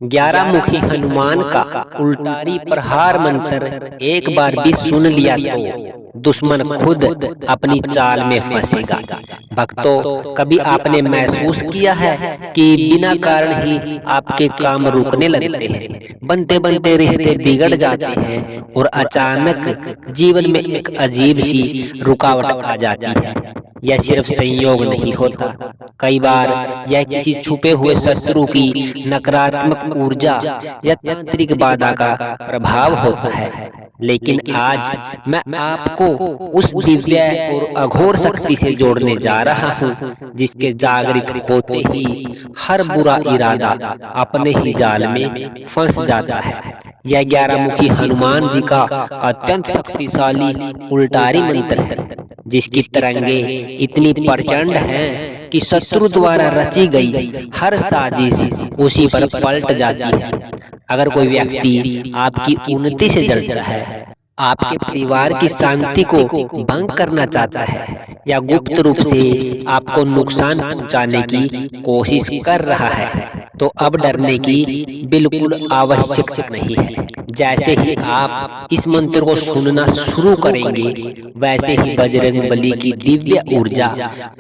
ग्यारह मुखी हनुमान का उल्टारी प्रहार मंत्र एक बार भी सुन लिया तो दुश्मन खुद अपनी चाल में फंसेगा। भक्तों, कभी आपने महसूस किया है कि बिना कारण ही आपके काम रुकने लगते हैं, बनते बनते रिश्ते बिगड़ जाते हैं और अचानक जीवन में एक अजीब सी रुकावट आ जाती है। यह सिर्फ संयोग नहीं होता, कई बार यह किसी छुपे हुए शत्रु की नकारात्मक ऊर्जा या तांत्रिक बाधा का प्रभाव होता है। लेकिन आज मैं आपको उस दिव्य और अघोर शक्ति से जोड़ने जा रहा हूँ, जिसके जागृत होते ही हर बुरा इरादा अपने ही जाल में फंस जाता है। यह 11 मुखी हनुमान जी का अत्यंत शक्तिशाली उल्टारी मंत्र है, जिसकी तरंगे इतनी प्रचंड हैं कि शत्रु द्वारा रची गई हर साजिश उसी पर पलट जाती है। अगर कोई व्यक्ति आपकी उन्नति से जलता है, आपके परिवार की शांति को भंग करना चाहता है या गुप्त रूप से आपको नुकसान पहुंचाने की कोशिश कर रहा है, तो अब डरने की बिल्कुल आवश्यकता नहीं है। जैसे ही आप इस मंत्र को सुनना शुरू करेंगे, वैसे ही बजरंग बली की दिव्य ऊर्जा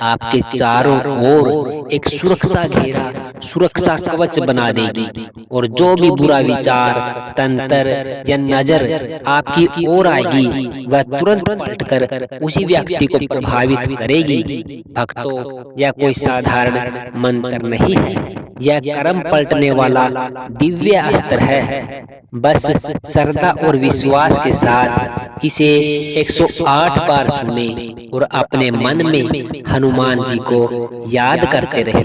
आपके चारों ओर एक सुरक्षा घेरा, सुरक्षा कवच बना देगी और जो भी बुरा विचार, तंत्र या नजर आपकी ओर आएगी, वह तुरंत पलटकर उसी व्यक्ति को प्रभावित करेगी। भक्तों, यह कोई साधारण मंत्र नहीं है, यह कर्म पलटने वाला दिव्य अस्त्र है। बस श्रद्धा और विश्वास के साथ इसे 108 बार सुने और अपने मन में हनुमान जी को याद करते रहे।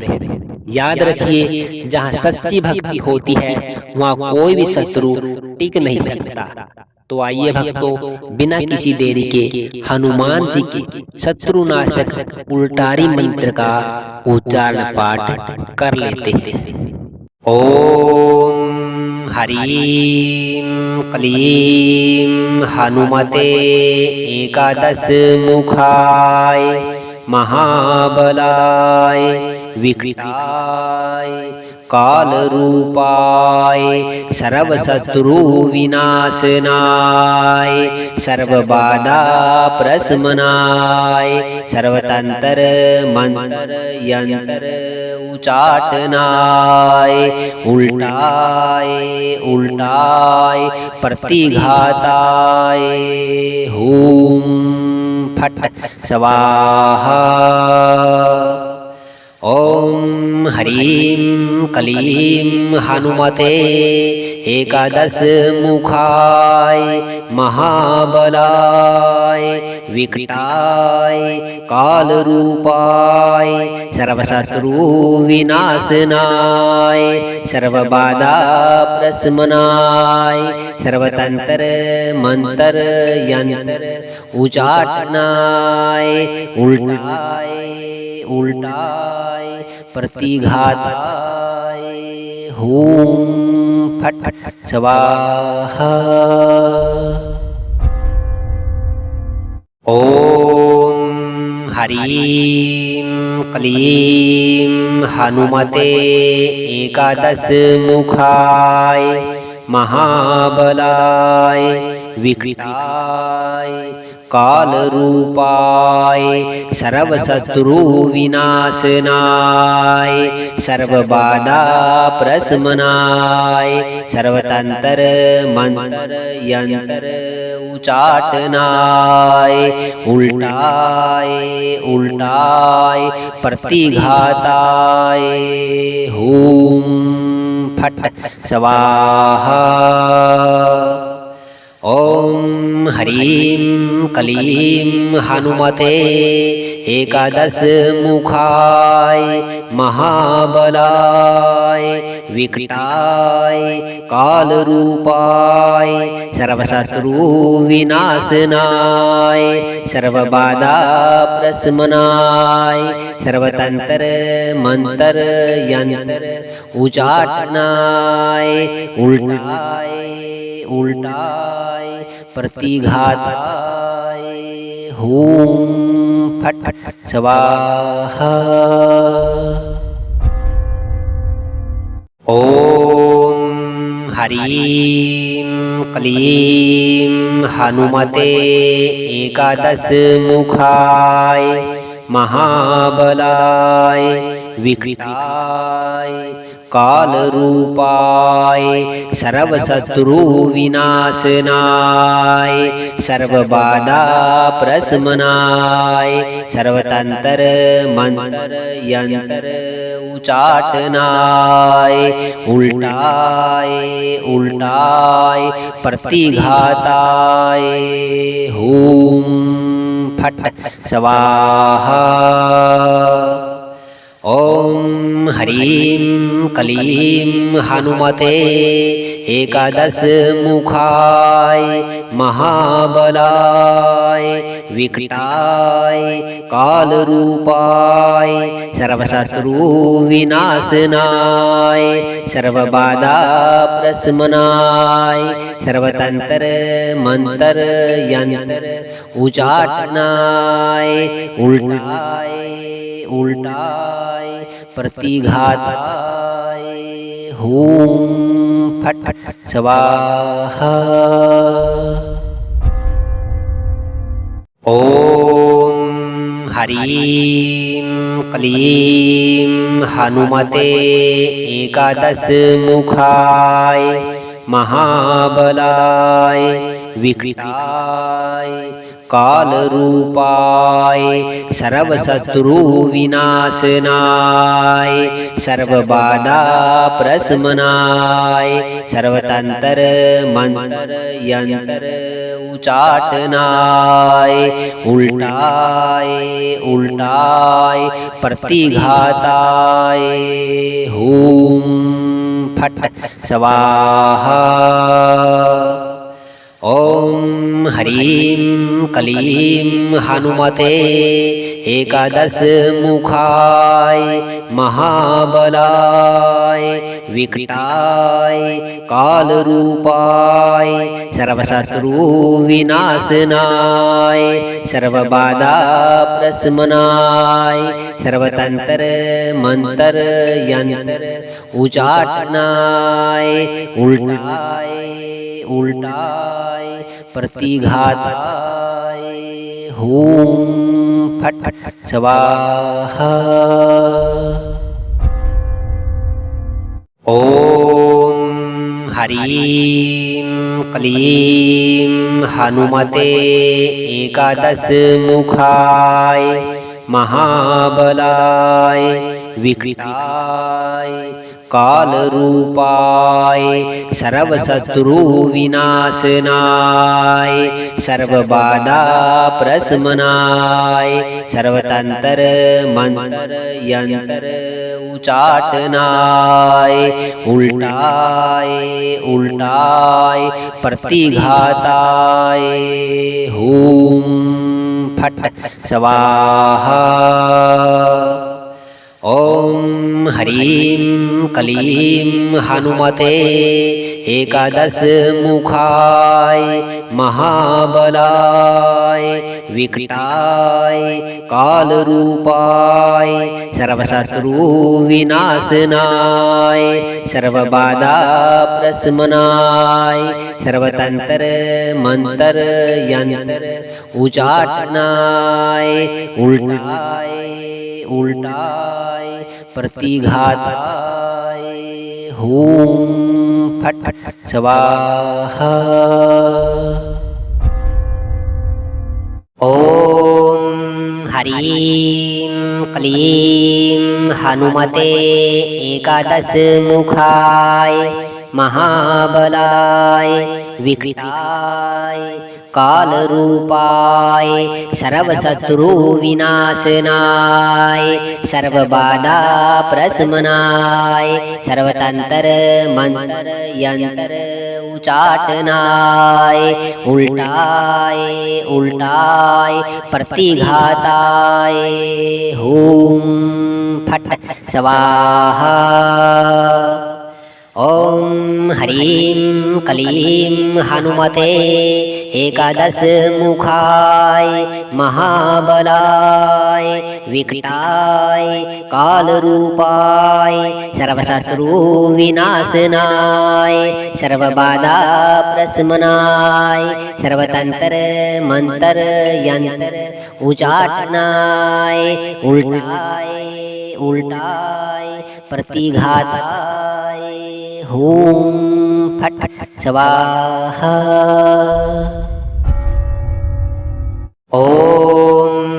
याद रखिए, जहाँ सच्ची भक्ति होती है वहाँ कोई भी शत्रु टिक नहीं सकता। तो आइए भक्तों, बिना किसी देरी के हनुमान जी की शत्रुनाशक उल्टारी मंत्र का उच्चारण पाठ कर लेते हैं। ओम हरीं क्लीं हनुमते एकादश मुखाय महाबलाय विकटाय काल रूपाय सर्व शत्रु विनाशनाय सर्व बाधा प्रशमनाय सर्वतंत्र मंत्र यंत्र उचाटनाय उल्टाय उल्टाय प्रतिघाताय हूं फट स्वाहा। ओम हरीं क्लीं हनुमते एकादश मुखाय महाबलाय विकटाय काल रूपाय सर्वशत्रु विनाशनाय सर्वबाधा प्रशमनाय सर्वतंत्र मंत्र यंत्र उचाटनाय उल्टाय उल्टाय प्रतिघाताय हूं फट स्वाहा। ओम हरीं क्लीं हनुमते एकादश मुखाय महाबलाय विकटाय काल रूपाय सर्व शत्रु विनाशनाय सर्व बाधा प्रशमनाय सर्वतंत्र मंत्र यंत्र उचाटनाय उल्टाय उल्टाय प्रतिघाताय हूं फट स्वाहा। ओम हरीं क्लीं हनुमते एकादश मुखाय महाबलाय विकटाय काल रूपाय सर्वशत्रु विनाशनाय सर्वबाधा प्रशमनाय सर्वतंत्र मंत्र यंत्र उचाटनाय उल्टाय उल्टाय प्रतिघाताय हूं फट स्वाहा। ओम ह्रीं क्लीं हनुमते एकादश मुखाय महाबलाय विकृताय काल रूपाय सर्वशत्रु विनाशनाय सर्वबाधा प्रशमनाय सर्वतंत्र मंत्र यंत्र उचाटनाय उल्टाय उल्टाय प्रतिघाताय हूं फट स्वाहा। ओम ह्रीं क्लीं हनुमते एकादश मुखाय महाबलाय विकृताय काल रूपाय सर्वशत्रु विनाशनाय सर्वबाधा प्रशमनाय सर्वतंत्र मंत्र यंत्र उचाटनाय उल्टाय उल्टाय प्रतिघाताय हूं फट स्वाहा। ओम ह्रीं क्लीं हनुमते एकादश मुखाय महाबलाय विकृताय काल रूपाय सर्वशत्रु विनाशनाय सर्वबाधा प्रशमनाय सर्वतंत्र मंत्र यंत्र उचाटनाय उल्टाय उल्टाय प्रतिघाताय हूं फट स्वाहा। ओम ह्रीं क्लीं हनुमते एकादश मुखाय महाबलाय विकृताय काल रूपाय सर्वशत्रु विनाशनाय सर्वबाधा प्रशमनाय सर्वतंत्र मंत्र यंत्र उचाटनाय उल्टाय उल्टाय प्रतिघाताय हूं फट स्वाहा। ओम ह्रीं क्लीं हनुमते एकादश मुखाय महाबलाय विकृताय काल रूपाय सर्वशत्रु विनाशनाय सर्वबाधा प्रशमनाय सर्वतंत्र मंत्र यंत्र उचाटनाय उल्टाय उल्टाय प्रतिघाताय हूं फट स्वाहा। ओम ह्रीं क्लीं हनुमते एकादश मुखाय महाबलाय विकृताय काल रूपाय सर्वशत्रु विनाशनाय सर्वबाधा प्रशमनाय सर्वतंत्र मंत्र यंत्र उचाटनाय उल्टाय उल्टाय प्रतिघाताय हूं फट स्वाहा। ओम ह्रीं क्लीं हनुमते एकादश मुखाय महाबलाय विकृताय काल रूपाय सर्वशत्रु विनाशनाय सर्वबाधा प्रशमनाय सर्वतंत्र मंत्र यंत्र उचाटनाय उल्टाय उल्टाय प्रतिघाताय हूं फट स्वाहा। ओम ह्रीं क्लीं हनुमते एकादश मुखाय महाबलाय विकटाय कालरूपाय सर्वशत्रु विनाशनाय सर्वबाधा प्रशमनाय सर्वतंत्र मंत्र यंत्र उचाटनाय उल्टाय प्रतिघाताय हूं फट स्वाहा। ओम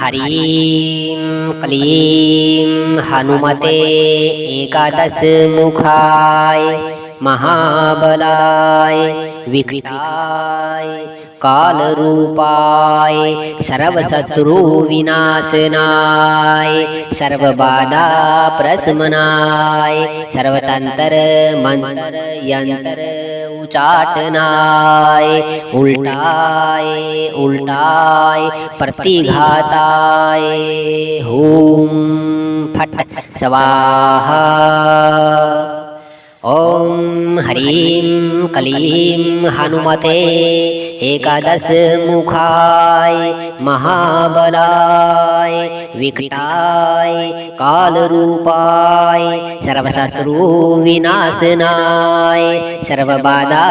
ह्रीं क्लीं हनुमते एकादश मुखाय महाबलाय विकटाय कालरूपाय सर्वशत्रु विनाशनाय सर्वबाधा प्रशमनाय सर्वतंत्र मंत्र यंत्र उचाटनाय उल्टाय प्रतिघाताय हूं फट स्वाहा। ओम ह्रीं क्लीं हनुमते एकादश मुखाय महाबलाय विकटाय कालरूपाय सर्वशत्रु विनाशनाय सर्वबाधा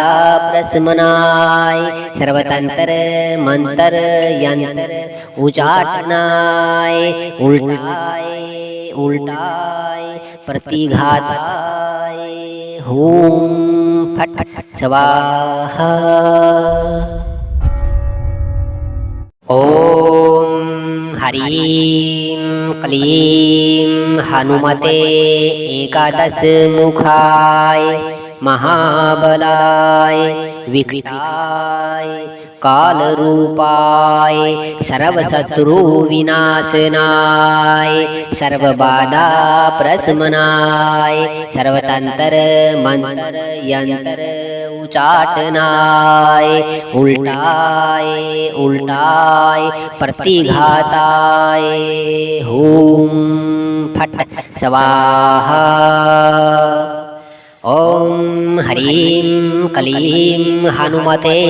प्रशमनाय सर्वतंत्र मंत्र यंत्र उचाटनाय उल्टाय प्रतिघाताय हूं फट स्वाहा। ओम ह्रीं क्लीं हनुमते एकादश मुखाय महाबलाय विकटाय कालरूपाय सर्वशत्रु विनाशनाय सर्वबाधा प्रशमनाय सर्वतंत्र मंत्र यंत्र उचाटनाय उल्टाय प्रतिघाताय हूं फट स्वाहा। ओम ह्रीं क्लीं हनुमते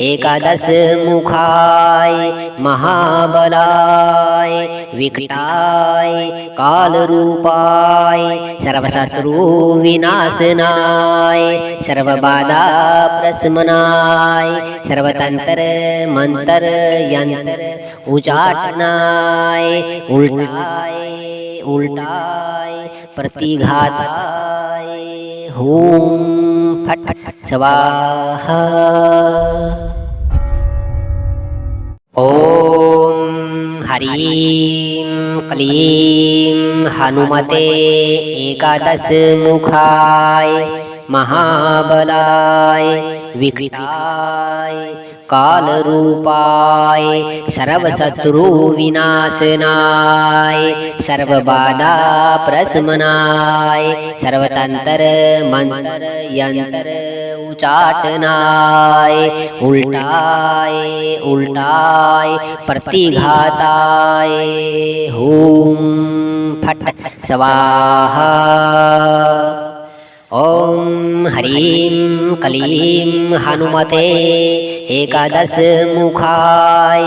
एकादश मुखाय महाबलाय विकटाय कालरूपाय सर्वशत्रु विनाशनाय सर्वबाधा प्रशमनाय सर्वतंत्र मंत्र यंत्र उचाटनाय उल्टाय प्रतिघाताय हूं फट स्वाहा। ओम ह्रीं क्लीं हनुमते एकादश मुखाय महाबलाय विकटाय कालरूपाय सर्वशत्रु विनाशनाय सर्वबाधा प्रशमनाय सर्वतंत्र मंत्र यंत्र उचाटनाय उल्टाय प्रतिघाताय हूं फट स्वाहा। ओम ह्रीं क्लीं हनुमते एकादश मुखाय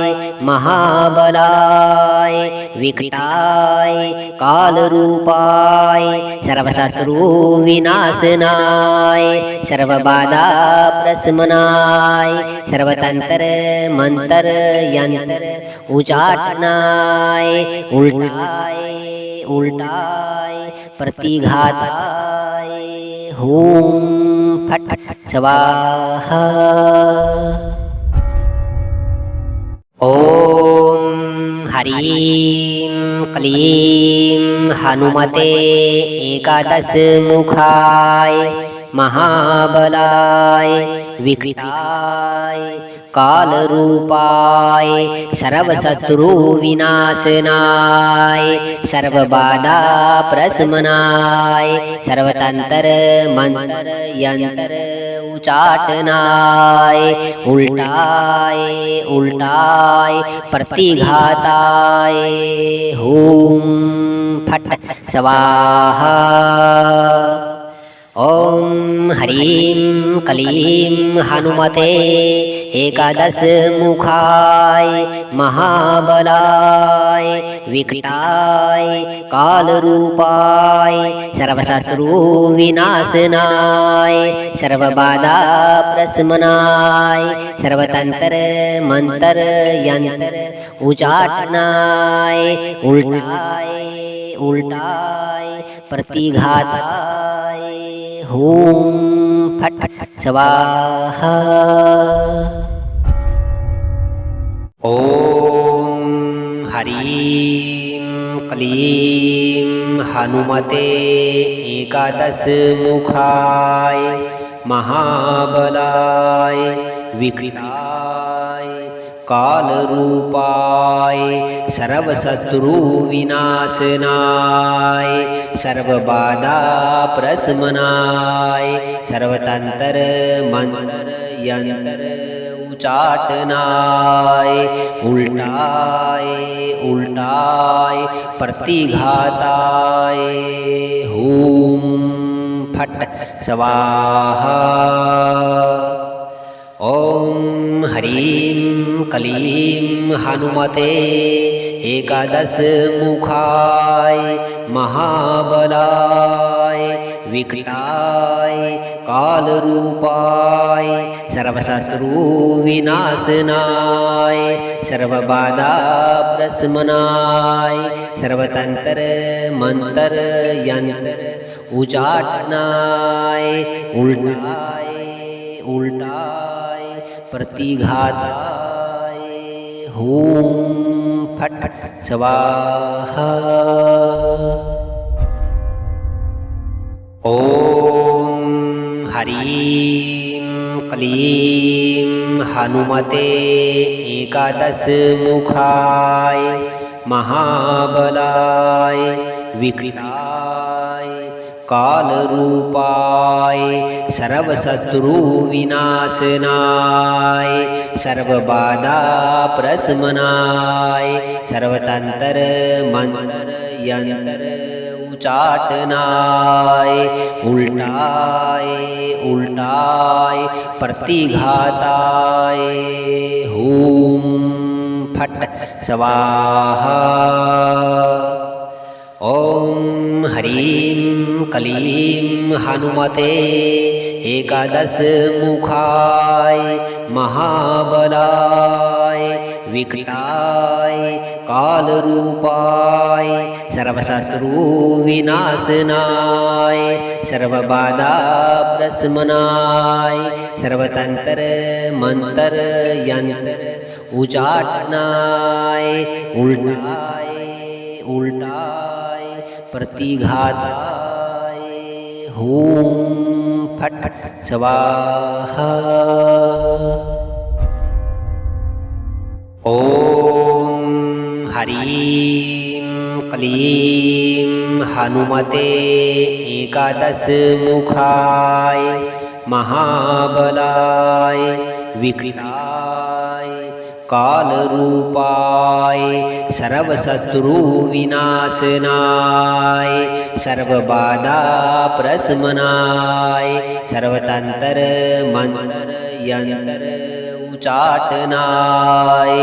महाबलाय विकटाय कालरूपाय सर्वशत्रु विनाशनाय सर्वबाधा प्रशमनाय सर्वतंत्र मंत्र यंत्र उचाटनाय उल्टाय प्रतिघाताय हूं फट स्वाहा। ओम ह्रीं क्लीं हनुमते एकादश मुखाय महाबलाय विकटाय कालरूपाय सर्वशत्रु विनाशनाय सर्वबाधा प्रशमनाय सर्वतंत्र मंत्र यंत्र उचाटनाय उल्टाय प्रतिघाताय हूं फट स्वाहा। ॐ ह्रीं क्लीं हनुमते एकादश मुखाय महाबलाय विकटाय कालरूपाय सर्वशत्रु विनाशनाय सर्वबाधा प्रशमनाय सर्वतंत्र मंत्र यंत्र उचाटनाय उल्टाय प्रतिघाताय हूं फट स्वाहा। ॐ ह्रीं क्लीं हनुमते एकादश मुखाय महाबलाय विकटाय कालरूपाय सर्वशत्रु विनाशनाय सर्वबाधा प्रशमनाय सर्वतंत्र मंत्र यंत्र उचाटनाय उल्टाय प्रतिघाताय हूं फट स्वाहा। ॐ ह्रीं क्लीं हनुमते एकादश मुखाय महाबलाय विकटाय कालरूपाय सर्वशत्रु विनाशनाय सर्वबाधा प्रशमनाय सर्वतंत्र मंत्र यंत्र उचाटनाय उल्टाय प्रतिघाताय हूं फट स्वाहा। ॐ ह्रीं क्लीं हनुमते एकादश मुखाय महाबलाय विकटाय कालरूपाय सर्वशत्रु विनाशनाय सर्वबाधा प्रशमनाय सर्वतंत्र मंत्र यंत्र उचाटनाय उल्टाय प्रतिघाताय हूं फट स्वाहा। ॐ ह्रीं क्लीं हनुमते एकादश मुखाय महाबलाय विकटाय कालरूपाय सर्वशत्रु विनाशनाय सर्वबाधा प्रशमनाय सर्वतंत्र मंत्र यंत्र उचाटनाय उल्टाय प्रतिघाताय हूं फट स्वाहा। ॐ ह्रीं क्लीं हनुमते एकादश मुखाय महाबलाय विकटाय कालरूपाय सर्वशत्रु विनाशनाय सर्वबाधा प्रशमनाय सर्वतंत्र मंत्र यंत्र उचाटनाय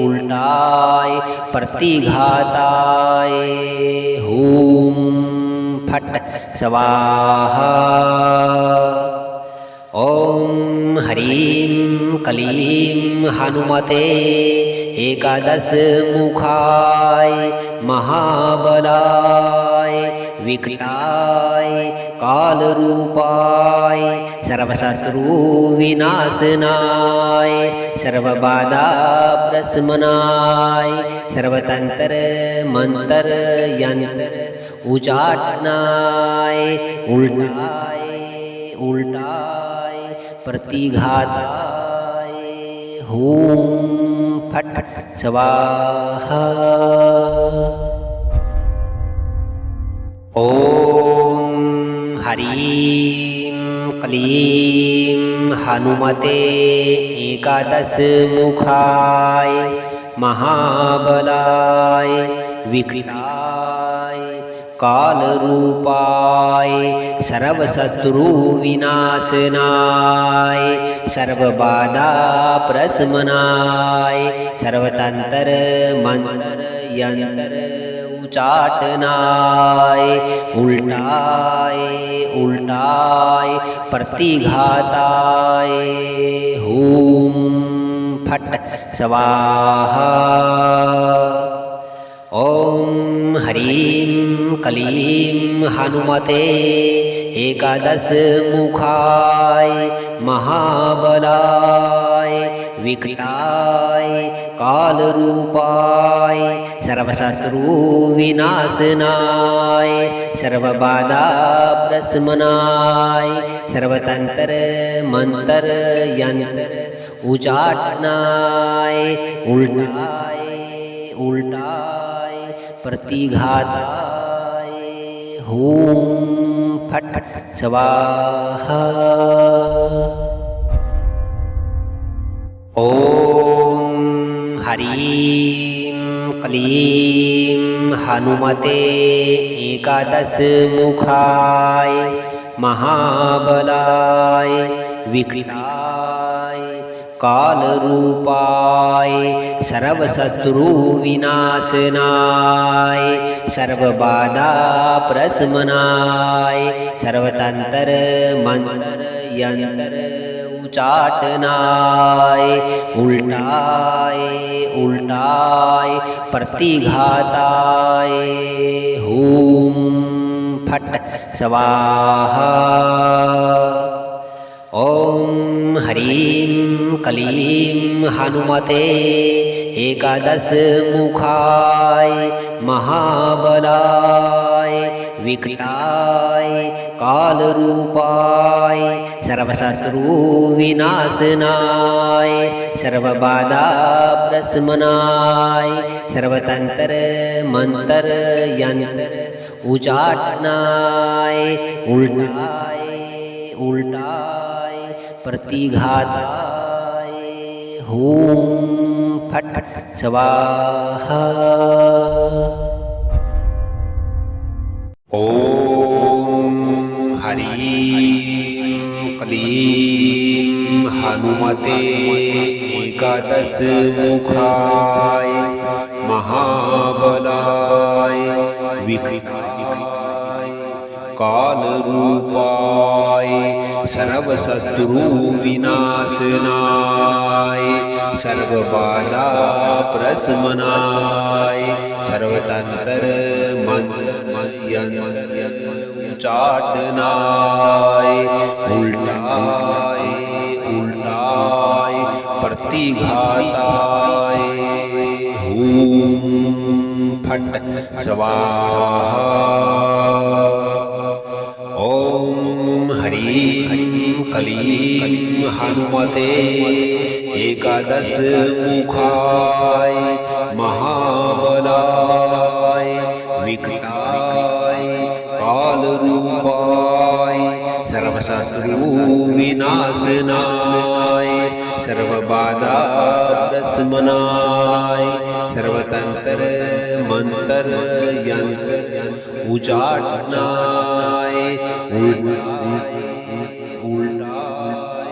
उल्टाय प्रतिघाताय हूं फट स्वाहा। ॐ ह्रीं क्लीं हनुमते एकादश मुखाय महाबलाय विकटाय कालरूपाय सर्वशत्रु विनाशनाय सर्वबाधा प्रशमनाय सर्वतंत्र मंत्र यंत्र उचाटनाय उल्टाय प्रतिघाताय हूं फट स्वाहा। ॐ ह्रीं क्लीं हनुमते एकादश मुखाय महाबलाय विकटाय काल रूपाय सर्वशत्रु विनाशनाय सर्वबाधा प्रशमनाय सर्वतंत्र मंत्र यंत्र उचाटनाय उल्टाय उल्टाय प्रतिघाताय हूम फट स्वाहा। ओम ह्रीं क्लीं हनुमते एकादश मुखाय महाबलाय विकटाय कालरूपाय सर्वशत्रु विनाशनाय सर्वबाधा प्रशमनाय सर्वतंत्र मंत्र यंत्र उचाटनाय उल्टाय उल्टाय प्रतिघाताय हूम फट स्वाहा। ओम ह्रीं क्लीं हनुमते एकादश मुखाय महाबलाय विकटाय कालरूपाय सर्वशत्रु विनाशनाय सर्वबाधा प्रशमनाय सर्वतंत्र मंत्र यंत्र उचाटनाय उल्टाय उल्टाय प्रतिघाताय हूम फट स्वाहा। ओम ह्रीं क्लीं हनुमते एकादश मुखाय महाबलाय विकटाय कालरूपाय सर्वशत्रु विनाशनाय सर्वबाधा प्रशमनाय सर्वतंत्र मंत्र यंत्र उचाटनाय उल्टाय उल्टाय प्रतिघाताय हूम फट स्वाहा। ओम ह्रीं क्लीं हनुमते एकादश मुखाय महाबलाय विकटाय कालरूपाय सर्वशत्रु विनाशनाय सर्वबाधा प्रशमनाय सर्वतंत्र मंत्र यंत्र उचाटनाय उल्टाय उल्टाय प्रतिघाताय हूम फट स्वाहा। ओम ह्रीं क्लीं हनुमते एकादश मुखाय महाबलाय विकटाय कालरूपाय सर्वशत्रु विनाशनाय सर्वबाधा प्रशमनाय सर्वतंत्र मंत्र यंत्र उचाटनाय उल्टाय उल्टाय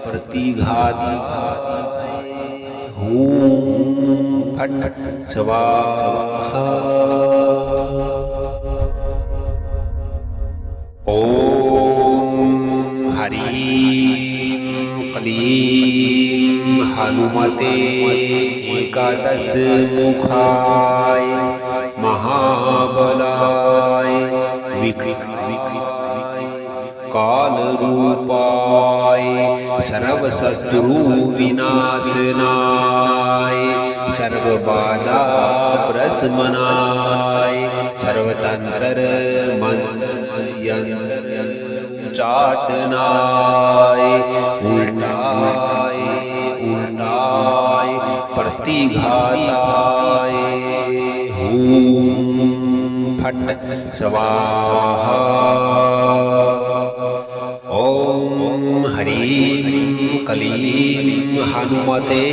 प्रतिघाताय हूम फट स्वाहा। ओम ह्रीं क्लीं हनुमते एकादश मुखाय महाबलाय विकटाय कालरूपाय सर्वशत्रु विनाशनाय सर्वबाधा प्रशमनाय सर्वतंत्र मंत्र यंत्र उचाटनाय उल्टाय उल्टाय प्रतिघाताय हूम फट स्वाहा। ओम ह्रीं क्लीं हनुमते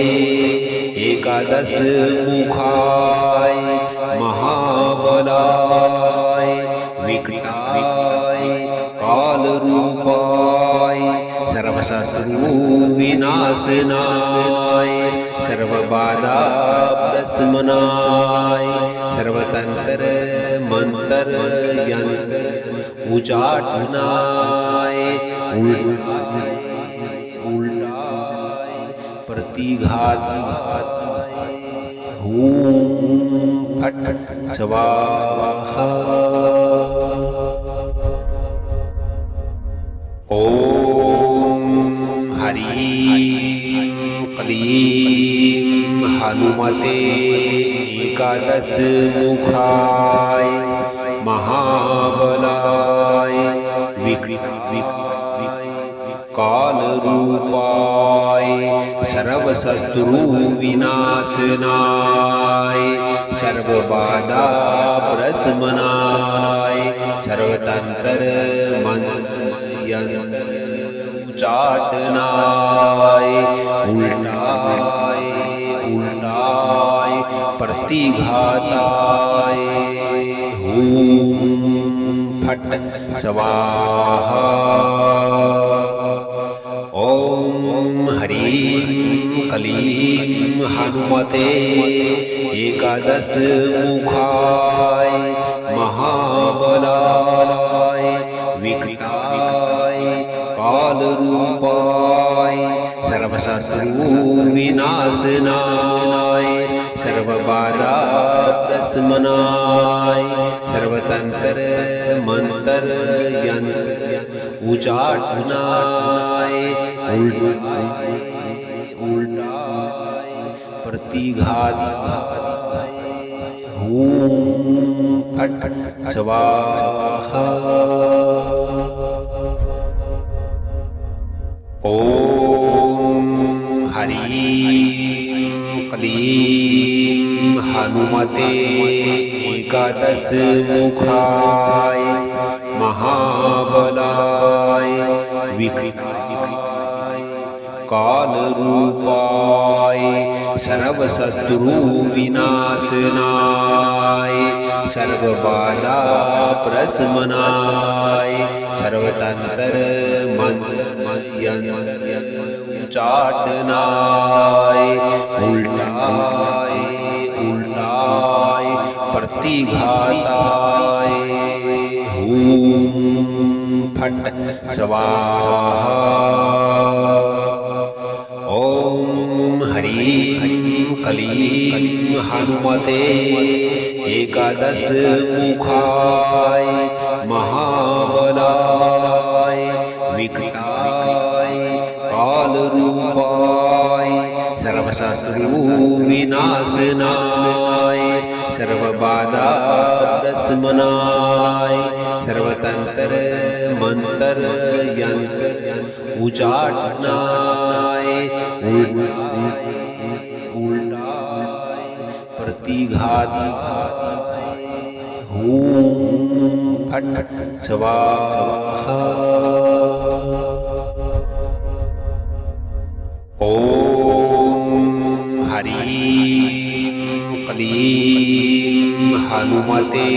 एकादश मुखाय महाबलाय रूपाय सर्वशत्रु विनाशनाय सर्वबाधा प्रशमनाय सर्वतंत्र मंत्र यंत्र उचाटनाय उल्टाय प्रतिघात हूं फट स्वाहा ओम हरि क्लीं हनुमते एकादश मुखाय महाबलाय काल रूपाय सर्वशत्रु विनाशनाय सर्वबाधा प्रशमनाय सर्वतंत्र चाटनाय उल्टाय उल्टाय प्रतिघाताय हूं फट स्वाहा ओम हरि क्लीं हनुमते एकादश मुखाय महाबलाय विकटाय काल रूपाय सर्वशत्रु विनाशनाय सर्वबाधा प्रशमनाय सर्वतंत्र मंत्र यंत्र उचाटनाय उल्टाय प्रतिघात हूं फट स्वाहा ओम हरि क्लीं हनुमते एकादश मुखाय महाबलाय विकटाय काल रूपाय सर्वशत्रु विनाशनाय सर्वबाधा प्रशमनाय सर्वतंत्र चाटनाय उल्टाय उल्टाय प्रतिघाताय हूं फट स्वाहा ओम हरि क्लीं हनुमते एकादश मुखाय महाबलाय विकटाय काल रूपाय सर्वशत्रु विनाशनाय सर्वबाधा प्रशमनाय सर्वतंत्र मंत्र यंत्र उचाटनाय उल्टाय प्रतिघात हूं फट स्वाहा ओम हरि क्लीं हनुमते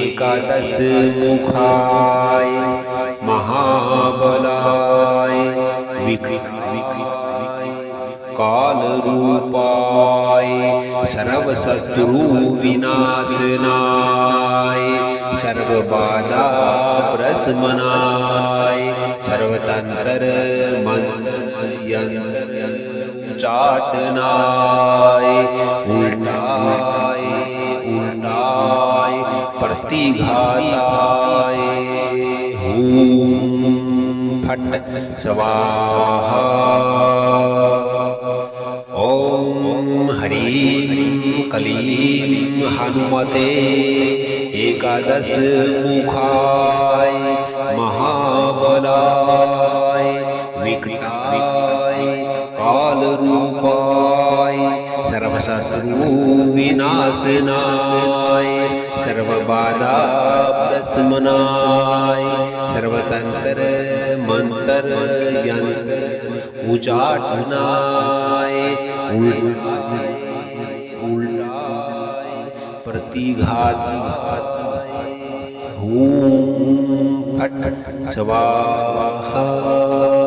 एकादश मुखाय महाबलाय विकटाय काल रूपाय सर्वशत्रु विनाशनाय सर्वबाधा प्रशमनाय सर्वतंत्र चाटनाय उल्टाय उल्टाय प्रतिघाताय हूं फट स्वाहा ओम हरि क्लीं हनुमते एकादश मुखाय महाबलाय विकटाय काल रूपाय सर्वशत्रु विनाशनाय सर्वबाधा प्रशमनाय सर्वतंत्र मंत्र यंत्र उचाटनाय उल्टाय प्रतिघात हूं फट स्वाहा।